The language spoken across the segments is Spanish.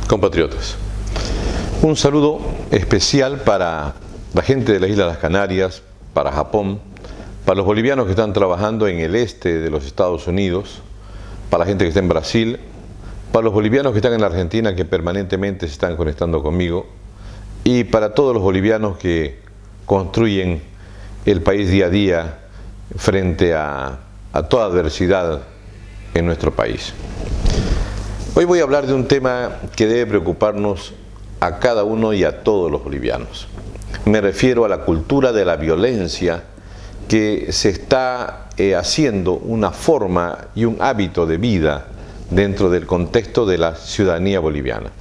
Compatriotas, un saludo especial para la gente de la isla de las Canarias, para Japón, para los bolivianos que están trabajando en el este de los Estados Unidos, para la gente que está en Brasil, para los bolivianos que están en la Argentina, que permanentemente se están conectando conmigo, y para todos los bolivianos que construyen el país día a día frente a toda adversidad en nuestro país. Hoy voy a hablar de un tema que debe preocuparnos a cada uno y a todos los bolivianos. Me refiero a la cultura de la violencia que se está haciendo una forma y un hábito de vida dentro del contexto de la ciudadanía boliviana.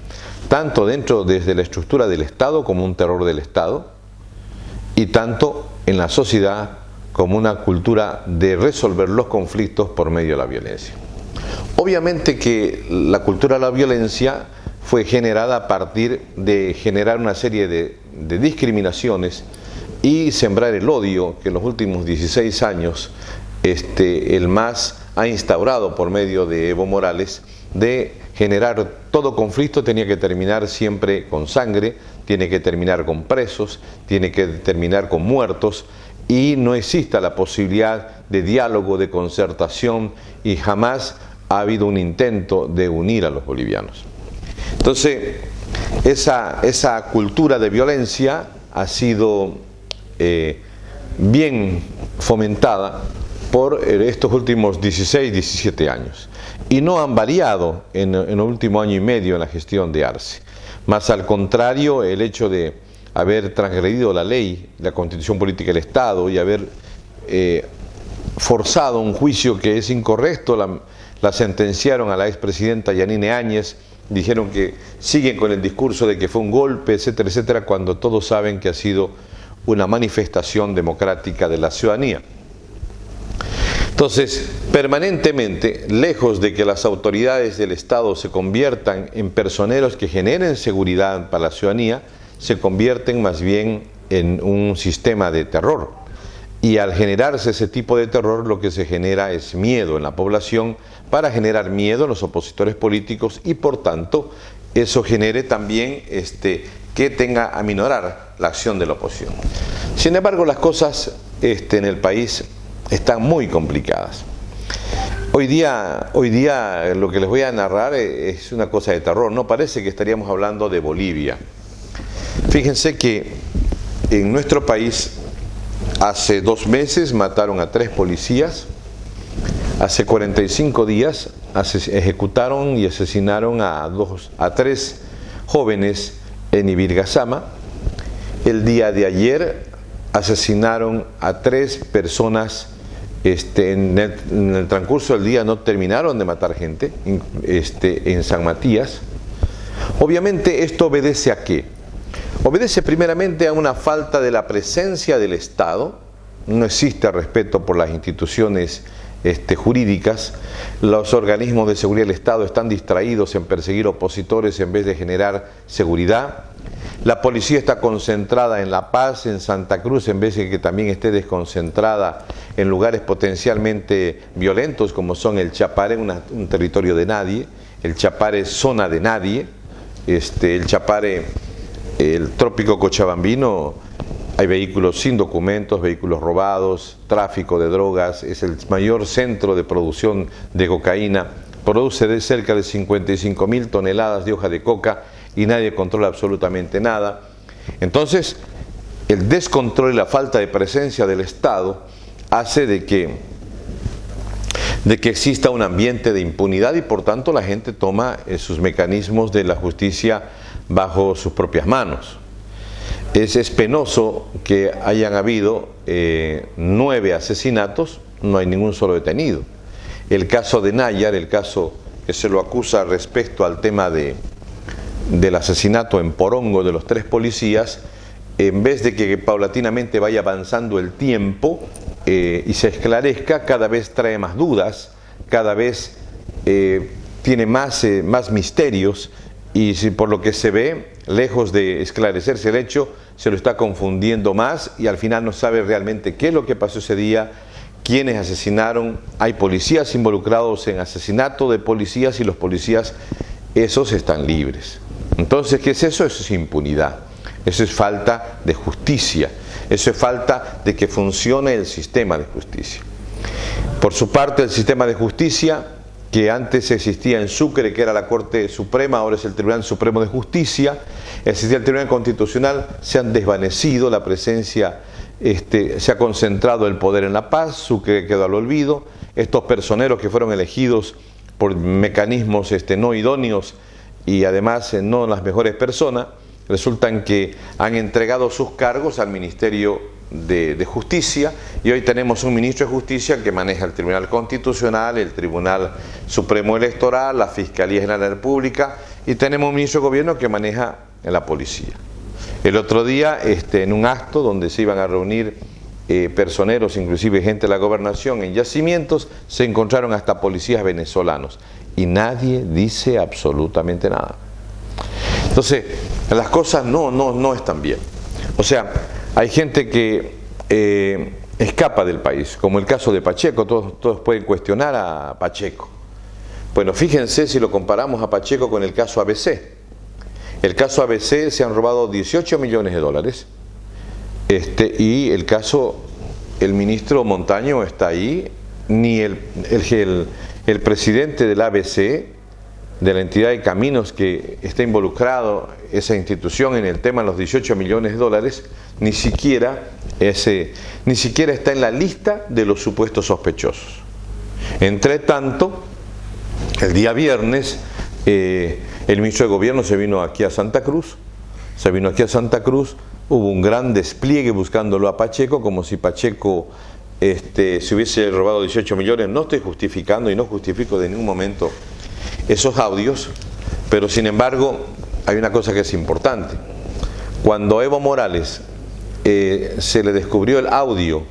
Tanto desde la estructura del Estado como un terror del Estado, y tanto en la sociedad como una cultura de resolver los conflictos por medio de la violencia. Obviamente que la cultura de la violencia fue generada a partir de generar una serie de discriminaciones y sembrar el odio que en los últimos 16 años el MAS ha instaurado por medio de Evo Morales, de generar todo conflicto tenía que terminar siempre con sangre, tiene que terminar con presos, tiene que terminar con muertos, y no exista la posibilidad de diálogo, de concertación, y jamás ha habido un intento de unir a los bolivianos. Entonces, esa cultura de violencia ha sido bien fomentada por estos últimos 16, 17 años. Y no han variado en el último año y medio en la gestión de Arce. Más al contrario, el hecho de haber transgredido la ley, la Constitución Política del Estado, y haber forzado un juicio que es incorrecto, la sentenciaron a la expresidenta Yanine Áñez, dijeron que siguen con el discurso de que fue un golpe, etcétera, etcétera, cuando todos saben que ha sido una manifestación democrática de la ciudadanía. Entonces, permanentemente, lejos de que las autoridades del Estado se conviertan en personeros que generen seguridad para la ciudadanía, se convierten más bien en un sistema de terror. Y al generarse ese tipo de terror, lo que se genera es miedo en la población, para generar miedo en los opositores políticos, y por tanto eso genere también que tenga a minorar la acción de la oposición. Sin embargo, las cosas en el país están muy complicadas. Hoy día lo que les voy a narrar es una cosa de terror. No parece que estaríamos hablando de Bolivia. Fíjense que en nuestro país hace 2 meses mataron a 3 policías. Hace 45 días ejecutaron y asesinaron a 3 jóvenes en Ibirgazama. El día de ayer asesinaron a 3 personas. En el transcurso del día no terminaron de matar gente en San Matías. Obviamente esto obedece ¿a qué? Obedece primeramente a una falta de la presencia del Estado. No existe respeto por las instituciones jurídicas. Los organismos de seguridad del Estado están distraídos en perseguir opositores en vez de generar seguridad. La policía está concentrada en La Paz, en Santa Cruz, en vez de que también esté desconcentrada en lugares potencialmente violentos como son el Chapare, un territorio de nadie, el Chapare zona de nadie, el Chapare, el trópico cochabambino. Hay vehículos sin documentos, vehículos robados, tráfico de drogas, es el mayor centro de producción de cocaína, produce de cerca de 55.000 toneladas de hoja de coca y nadie controla absolutamente nada. Entonces, el descontrol y la falta de presencia del Estado hace de que exista un ambiente de impunidad, y por tanto la gente toma sus mecanismos de la justicia bajo sus propias manos. Es penoso que hayan habido 9 asesinatos, no hay ningún solo detenido. El caso de Nayar, el caso que se lo acusa respecto al tema del asesinato en Porongo de los 3 policías, en vez de que paulatinamente vaya avanzando el tiempo y se esclarezca, cada vez trae más dudas, cada vez tiene más misterios, y por lo que se ve, lejos de esclarecerse el hecho, se lo está confundiendo más, y al final no sabe realmente qué es lo que pasó ese día, quiénes asesinaron. Hay policías involucrados en asesinato de policías, y los policías esos están libres. Entonces, ¿qué es eso? Eso es impunidad. Eso es falta de justicia. Eso es falta de que funcione el sistema de justicia. Por su parte, el sistema de justicia, que antes existía en Sucre, que era la Corte Suprema, ahora es el Tribunal Supremo de Justicia, existía el Tribunal Constitucional, se han desvanecido, la presencia, se ha concentrado el poder en La Paz, Sucre quedó al olvido, estos personeros que fueron elegidos por mecanismos no idóneos y además no las mejores personas, resultan que han entregado sus cargos al Ministerio de Justicia, y hoy tenemos un ministro de Justicia que maneja el Tribunal Constitucional, el Tribunal Supremo Electoral, la Fiscalía General de la República, y tenemos un ministro de Gobierno que maneja la policía. El otro día, en un acto donde se iban a reunir personeros, inclusive gente de la gobernación, en yacimientos, se encontraron hasta policías venezolanos, y nadie dice absolutamente nada. Entonces, las cosas no están bien. O sea, hay gente que escapa del país, como el caso de Pacheco. Todos pueden cuestionar a Pacheco. Bueno, fíjense si lo comparamos a Pacheco con el caso ABC. El caso ABC se han robado 18 millones de dólares. Y el caso, el ministro Montaño está ahí, ni el presidente del ABC, de la entidad de caminos que está involucrado esa institución en el tema de los 18 millones de dólares, ni siquiera está en la lista de los supuestos sospechosos. Entre tanto, el día viernes, el ministro de Gobierno se vino aquí a Santa Cruz, hubo un gran despliegue buscándolo a Pacheco, como si Pacheco se hubiese robado 18 millones. No estoy justificando y no justifico de ningún momento esos audios, pero sin embargo hay una cosa que es importante. Cuando a Evo Morales se le descubrió el audio,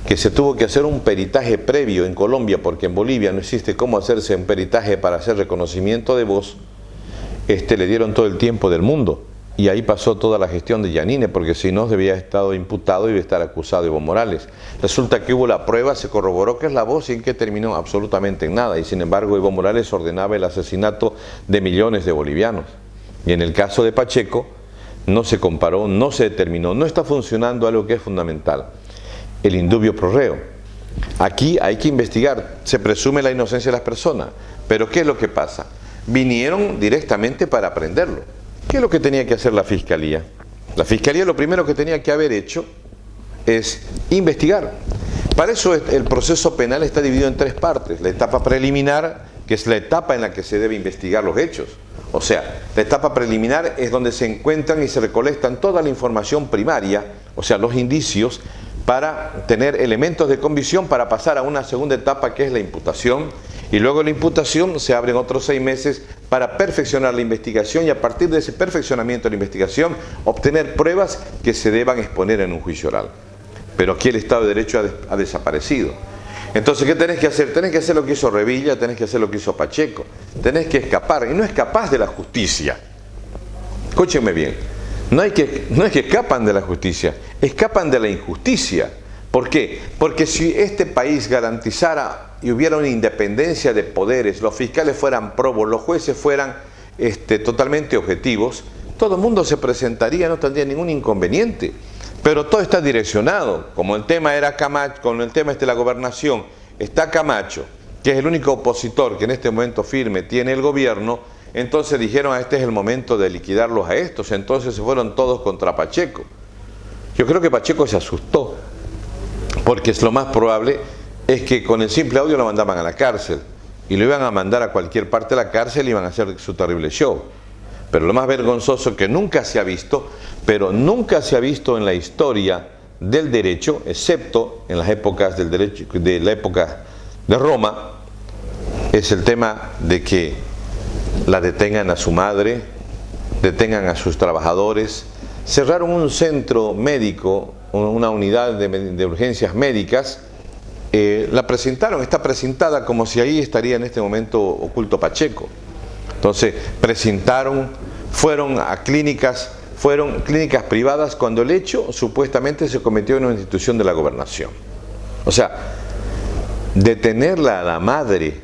que se tuvo que hacer un peritaje previo en Colombia, porque en Bolivia no existe cómo hacerse un peritaje para hacer reconocimiento de voz, le dieron todo el tiempo del mundo, y ahí pasó toda la gestión de Yanine, porque si no, debía haber estado imputado y debía estar acusado Evo Morales. Resulta que hubo la prueba, se corroboró que es la voz, sin que terminó absolutamente en nada, y sin embargo Evo Morales ordenaba el asesinato de millones de bolivianos. Y en el caso de Pacheco, no se comparó, no se determinó, no está funcionando algo que es fundamental: el indubio pro reo. Aquí hay que investigar, se presume la inocencia de las personas, pero ¿qué es lo que pasa? Vinieron directamente para prenderlo. ¿Qué es lo que tenía que hacer la Fiscalía? La Fiscalía lo primero que tenía que haber hecho es investigar. Para eso el proceso penal está dividido en tres partes: la etapa preliminar, que es la etapa en la que se debe investigar los hechos. O sea, la etapa preliminar es donde se encuentran y se recolectan toda la información primaria, o sea, los indicios, para tener elementos de convicción para pasar a una segunda etapa, que es la imputación, y luego de la imputación se abren otros 6 meses para perfeccionar la investigación, y a partir de ese perfeccionamiento de la investigación obtener pruebas que se deban exponer en un juicio oral. Pero aquí el Estado de Derecho ha desaparecido. Entonces, ¿qué tenés que hacer? Tenés que hacer lo que hizo Revilla, tenés que hacer lo que hizo Pacheco, tenés que escapar, y no escapás de la justicia. Escúchenme bien, no es que escapan de la justicia, escapan de la injusticia. ¿Por qué? Porque si este país garantizara y hubiera una independencia de poderes, los fiscales fueran probos, los jueces fueran totalmente objetivos, todo el mundo se presentaría, no tendría ningún inconveniente. Pero todo está direccionado. Como el tema era Camacho, con el tema de la gobernación, está Camacho, que es el único opositor que en este momento firme tiene el gobierno, entonces dijeron: este es el momento de liquidarlos a estos. Entonces se fueron todos contra Pacheco. Yo creo que Pacheco se asustó, porque es lo más probable es que con el simple audio lo mandaban a la cárcel, y lo iban a mandar a cualquier parte de la cárcel y iban a hacer su terrible show. Pero lo más vergonzoso, que nunca se ha visto, pero nunca se ha visto en la historia del derecho, excepto en las épocas del derecho, de la época de Roma, es el tema de que la detengan a su madre, detengan a sus trabajadores. Cerraron un centro médico, una unidad de urgencias médicas, la presentaron, está presentada como si ahí estaría en este momento oculto Pacheco. Entonces fueron clínicas privadas, cuando el hecho supuestamente se cometió en una institución de la gobernación. O sea, detenerla a la madre,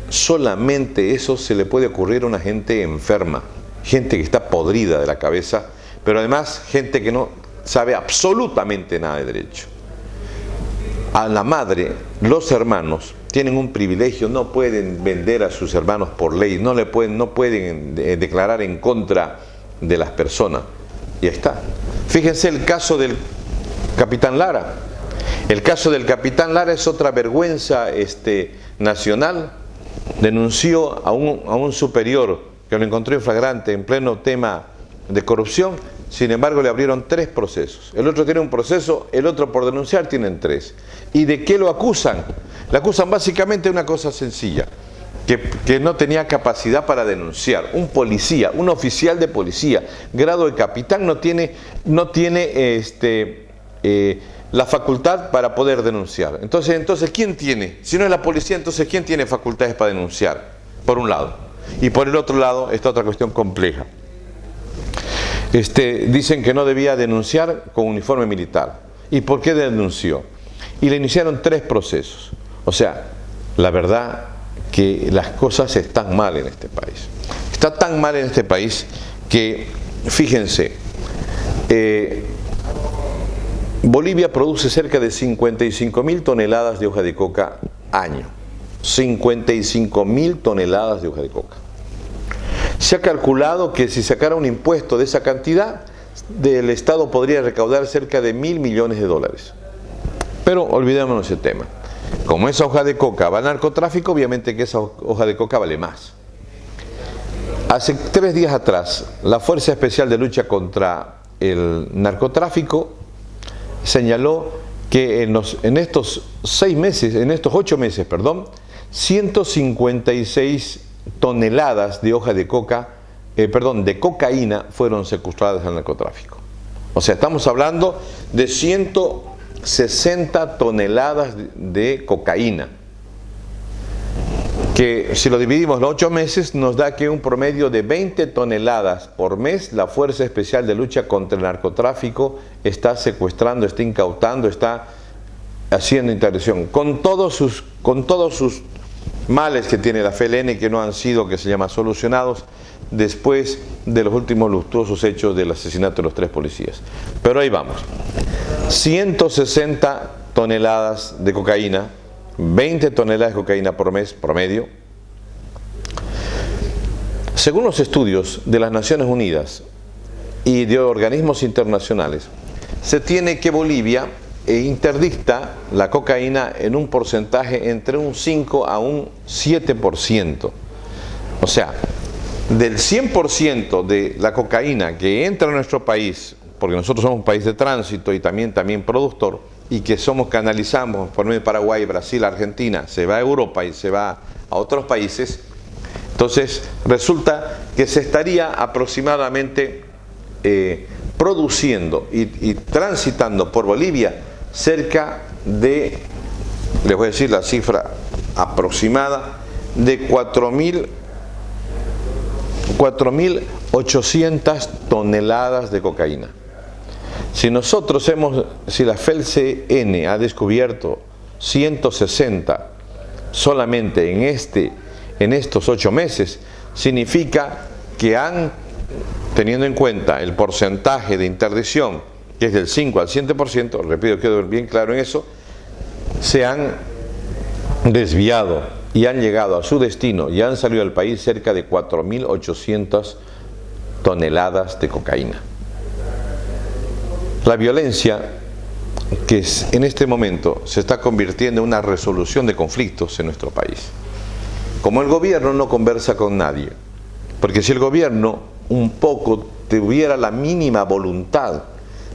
solamente eso se le puede ocurrir a una gente enferma, gente que está podrida de la cabeza, pero además gente que no sabe absolutamente nada de derecho. A la madre, los hermanos tienen un privilegio, no pueden vender a sus hermanos por ley, no pueden declarar en contra de las personas. Y ahí está. Fíjense el caso del capitán Lara. El caso del capitán Lara es otra vergüenza nacional. Denunció a un superior que lo encontró infragrante en pleno tema de corrupción. Sin embargo, le abrieron 3 procesos. El otro tiene un proceso, el otro por denunciar tienen 3. ¿Y de qué lo acusan? Le acusan básicamente de una cosa sencilla, que no tenía capacidad para denunciar. Un policía, un oficial de policía, grado de capitán, no tiene la facultad para poder denunciar. Entonces, ¿quién tiene? Si no es la policía, entonces, ¿quién tiene facultades para denunciar? Por un lado. Y por el otro lado, esta otra cuestión compleja. Dicen que no debía denunciar con uniforme militar. ¿Y por qué denunció? Y le iniciaron 3 procesos. O sea, la verdad que las cosas están mal en este país. Está tan mal en este país que, fíjense, Bolivia produce cerca de 55.000 toneladas de hoja de coca año. 55.000 toneladas de hoja de coca. Se ha calculado que si sacara un impuesto de esa cantidad, el Estado podría recaudar cerca de $1.000 millones. Pero olvidémonos ese tema. Como esa hoja de coca va al narcotráfico, obviamente que esa hoja de coca vale más. Hace 3 días atrás, la Fuerza Especial de Lucha contra el Narcotráfico señaló que en estos 8 meses, 156 toneladas de hoja de coca, de cocaína fueron secuestradas al narcotráfico. O sea, estamos hablando de 160 toneladas de cocaína, que si lo dividimos los 8 meses nos da que un promedio de 20 toneladas por mes la Fuerza Especial de Lucha contra el Narcotráfico está secuestrando, está incautando, está haciendo interdicción, con todos sus males que tiene la FLN, que no han sido, que se llama, solucionados después de los últimos luctuosos hechos del asesinato de los 3 policías. Pero ahí vamos. 160 toneladas de cocaína, 20 toneladas de cocaína por mes promedio. Según los estudios de las Naciones Unidas y de organismos internacionales, se tiene que Bolivia interdicta la cocaína en un porcentaje entre un 5 a un 7%. O sea, del 100% de la cocaína que entra a nuestro país, porque nosotros somos un país de tránsito y también productor, y que canalizamos por medio de Paraguay, Brasil, Argentina, se va a Europa y se va a otros países, entonces resulta que se estaría aproximadamente produciendo y transitando por Bolivia cerca de, les voy a decir la cifra aproximada, de 4.800 toneladas de cocaína. Si la FELCN ha descubierto 160 solamente en estos 8 meses, significa que teniendo en cuenta el porcentaje de interdicción, que es del 5 al 7%, repito, quedo bien claro en eso, se han desviado y han llegado a su destino y han salido del país cerca de 4.800 toneladas de cocaína. La violencia que en este momento se está convirtiendo en una resolución de conflictos en nuestro país. Como el gobierno no conversa con nadie, porque si el gobierno un poco tuviera la mínima voluntad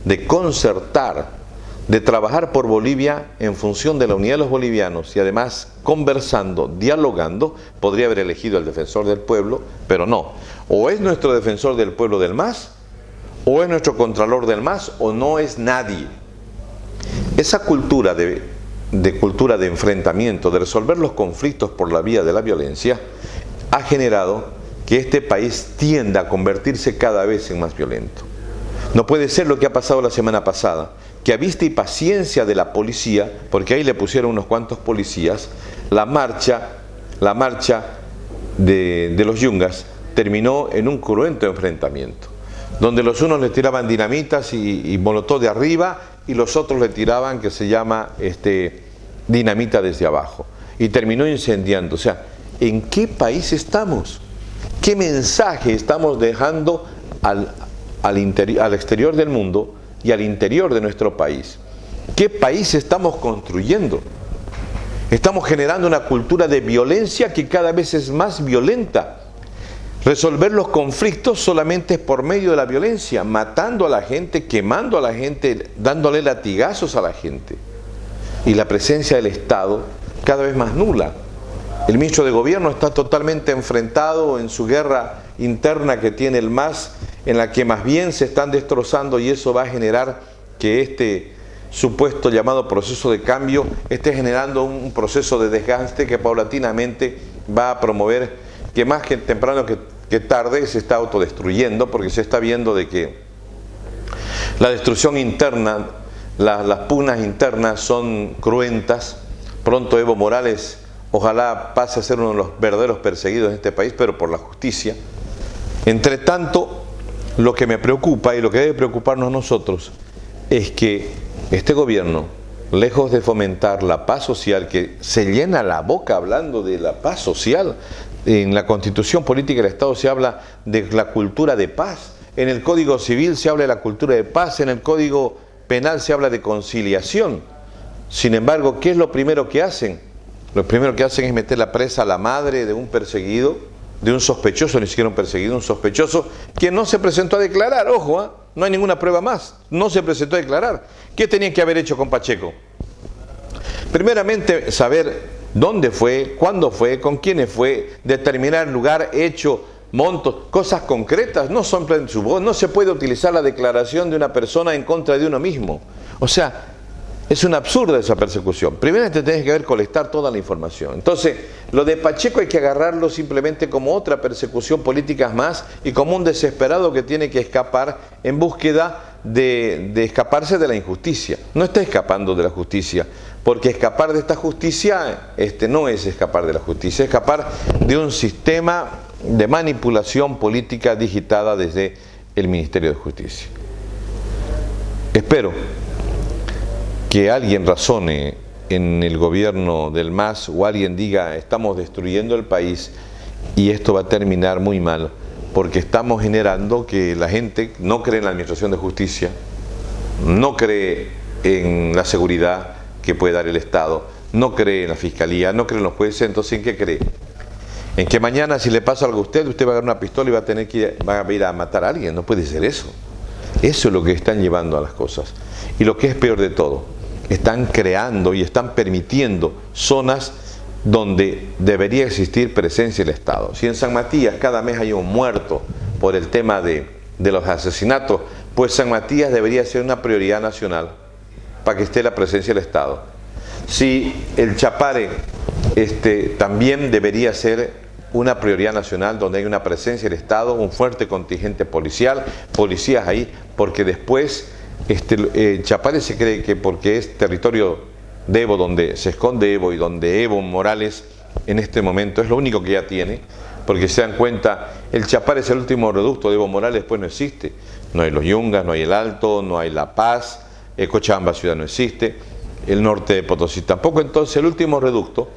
de concertar, de trabajar por Bolivia en función de la unidad de los bolivianos y además conversando, dialogando, podría haber elegido al defensor del pueblo, pero no. O es nuestro defensor del pueblo del MAS, o es nuestro contralor del MAS, o no es nadie. Esa cultura de enfrentamiento, de resolver los conflictos por la vía de la violencia, ha generado que este país tienda a convertirse cada vez en más violento. No puede ser lo que ha pasado la semana pasada, que a vista y paciencia de la policía, porque ahí le pusieron unos cuantos policías, la marcha de los yungas terminó en un cruento enfrentamiento, donde los unos le tiraban dinamitas y molotov de arriba y los otros le tiraban, que se llama dinamita desde abajo, y terminó incendiando. O sea, ¿en qué país estamos? ¿Qué mensaje estamos dejando al exterior del mundo y al interior de nuestro país? ¿Qué país estamos construyendo? Estamos generando una cultura de violencia que cada vez es más violenta. Resolver los conflictos solamente es por medio de la violencia, matando a la gente, quemando a la gente, dándole latigazos a la gente. Y la presencia del Estado cada vez más nula. El ministro de Gobierno está totalmente enfrentado en su guerra interna que tiene el MAS, en la que más bien se están destrozando, y eso va a generar que este supuesto llamado proceso de cambio esté generando un proceso de desgaste que paulatinamente va a promover que más que temprano que tarde se está autodestruyendo, porque se está viendo de que la destrucción interna, las pugnas internas son cruentas. Pronto Evo Morales ojalá pase a ser uno de los verdaderos perseguidos en este país, pero por la justicia. Entre tanto, lo que me preocupa y lo que debe preocuparnos a nosotros es que este gobierno, lejos de fomentar la paz social, que se llena la boca hablando de la paz social, en la Constitución Política del Estado se habla de la cultura de paz, en el Código Civil se habla de la cultura de paz, en el Código Penal se habla de conciliación. Sin embargo, ¿qué es lo primero que hacen? Lo primero que hacen es meter la presa a la madre de un perseguido, de un sospechoso, ni siquiera un perseguido, un sospechoso, que no se presentó a declarar, ojo, no hay ninguna prueba más, no se presentó a declarar. ¿Qué tenían que haber hecho con Pacheco? Primeramente, saber dónde fue, cuándo fue, con quiénes fue, determinar lugar, hecho, montos, cosas concretas, no son su voz. No se puede utilizar la declaración de una persona en contra de uno mismo. O sea, es una absurda esa persecución. Primero te tienes que colectar toda la información. Entonces, lo de Pacheco hay que agarrarlo simplemente como otra persecución política más y como un desesperado que tiene que escapar en búsqueda de escaparse de la injusticia. No está escapando de la justicia, porque escapar de esta justicia no es escapar de la justicia, es escapar de un sistema de manipulación política digitada desde el Ministerio de Justicia. Espero que alguien razone en el gobierno del MAS o alguien diga: estamos destruyendo el país y esto va a terminar muy mal, porque estamos generando que la gente no cree en la administración de justicia, no cree en la seguridad que puede dar el Estado, no cree en la Fiscalía, no cree en los jueces. Entonces, ¿en qué cree? En que mañana, si le pasa algo a usted va a agarrar una pistola y va a ir a matar a alguien. No puede ser eso. Eso es lo que están llevando a las cosas. Y lo que es peor de todo, están creando y están permitiendo zonas donde debería existir presencia del Estado. Si en San Matías cada mes hay un muerto por el tema de los asesinatos, pues San Matías debería ser una prioridad nacional para que esté la presencia del Estado. Si el Chapare también debería ser una prioridad nacional, donde hay una presencia del Estado, un fuerte contingente policial, policías ahí, porque después Chapare se cree que porque es territorio de Evo, donde se esconde Evo y donde Evo Morales en este momento es lo único que ya tiene, porque se dan cuenta, el Chapare es el último reducto de Evo Morales, después no existe. No hay los Yungas, no hay el Alto, no hay La Paz, Cochabamba ciudad no existe, el norte de Potosí tampoco. Entonces el último reducto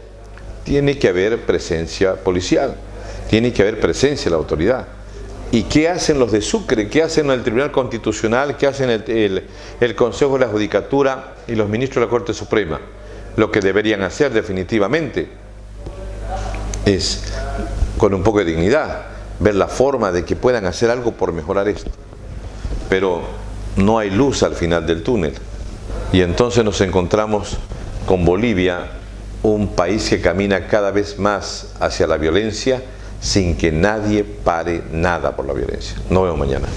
tiene que haber presencia policial, tiene que haber presencia de la autoridad. ¿Y qué hacen los de Sucre? ¿Qué hacen el Tribunal Constitucional? ¿Qué hacen el Consejo de la Judicatura y los ministros de la Corte Suprema? Lo que deberían hacer definitivamente es, con un poco de dignidad, ver la forma de que puedan hacer algo por mejorar esto. Pero no hay luz al final del túnel. Y entonces nos encontramos con Bolivia, un país que camina cada vez más hacia la violencia, sin que nadie pare nada por la violencia. Nos vemos mañana.